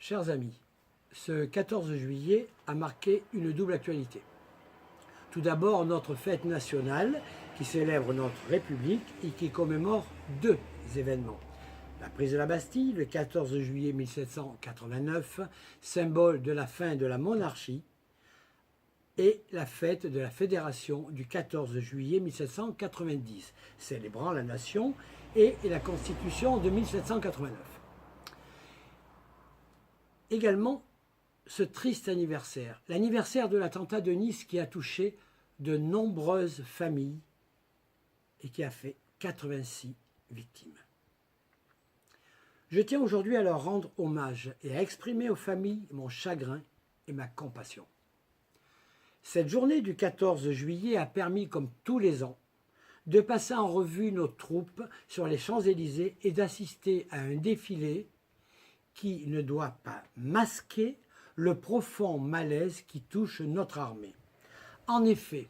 Chers amis, ce 14 juillet a marqué une double actualité. Tout d'abord, notre fête nationale qui célèbre notre République et qui commémore deux événements. La prise de la Bastille, le 14 juillet 1789, symbole de la fin de la monarchie, et la fête de la Fédération du 14 juillet 1790, célébrant la nation et la Constitution de 1789. Également, ce triste anniversaire, l'anniversaire de l'attentat de Nice qui a touché de nombreuses familles et qui a fait 86 victimes. Je tiens aujourd'hui à leur rendre hommage et à exprimer aux familles mon chagrin et ma compassion. Cette journée du 14 juillet a permis, comme tous les ans, de passer en revue nos troupes sur les Champs-Élysées et d'assister à un défilé qui ne doit pas masquer le profond malaise qui touche notre armée. En effet,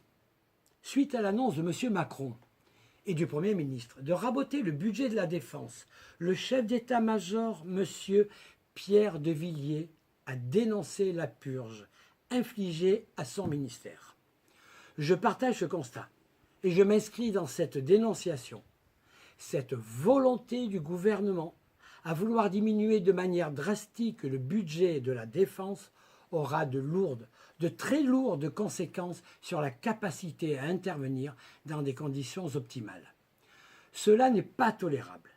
suite à l'annonce de M. Macron et du Premier ministre de raboter le budget de la Défense, le chef d'état-major, M. Pierre de Villiers, a dénoncé la purge infligée à son ministère. Je partage ce constat et je m'inscris dans cette dénonciation. Cette volonté du gouvernement à vouloir diminuer de manière drastique le budget de la défense aura de très lourdes conséquences sur la capacité à intervenir dans des conditions optimales. Cela n'est pas tolérable.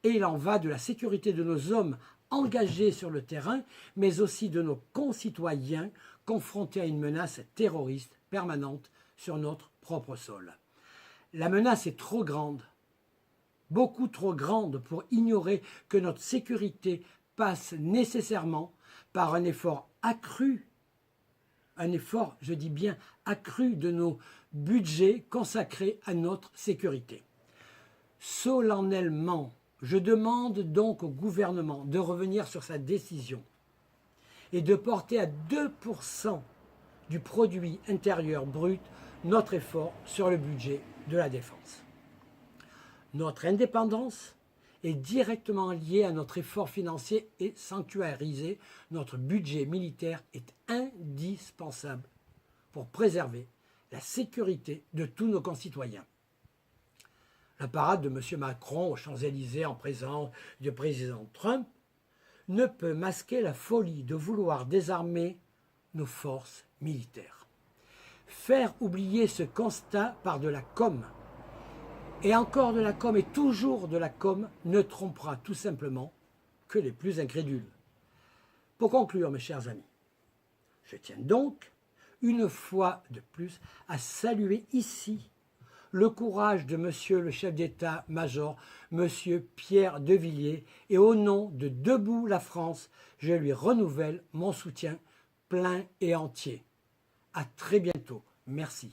Et il en va de la sécurité de nos hommes engagés sur le terrain, mais aussi de nos concitoyens confrontés à une menace terroriste permanente sur notre propre sol. La menace est trop grande, beaucoup trop grande pour ignorer que notre sécurité passe nécessairement par un effort accru, je dis bien accru, de nos budgets consacrés à notre sécurité. Solennellement, je demande donc au gouvernement de revenir sur sa décision et de porter à 2% du produit intérieur brut notre effort sur le budget de la défense. Notre indépendance est directement liée à notre effort financier et sanctuarisé. Notre budget militaire est indispensable pour préserver la sécurité de tous nos concitoyens. La parade de M. Macron aux Champs-Élysées en présence du président Trump ne peut masquer la folie de vouloir désarmer nos forces militaires. Faire oublier ce constat par de la com', et encore de la com' et toujours de la com', ne trompera tout simplement que les plus incrédules. Pour conclure, mes chers amis, je tiens donc, une fois de plus, à saluer ici le courage de Monsieur le chef d'état-major, Monsieur Pierre de Villiers, et au nom de Debout la France, je lui renouvelle mon soutien plein et entier. À très bientôt. Merci.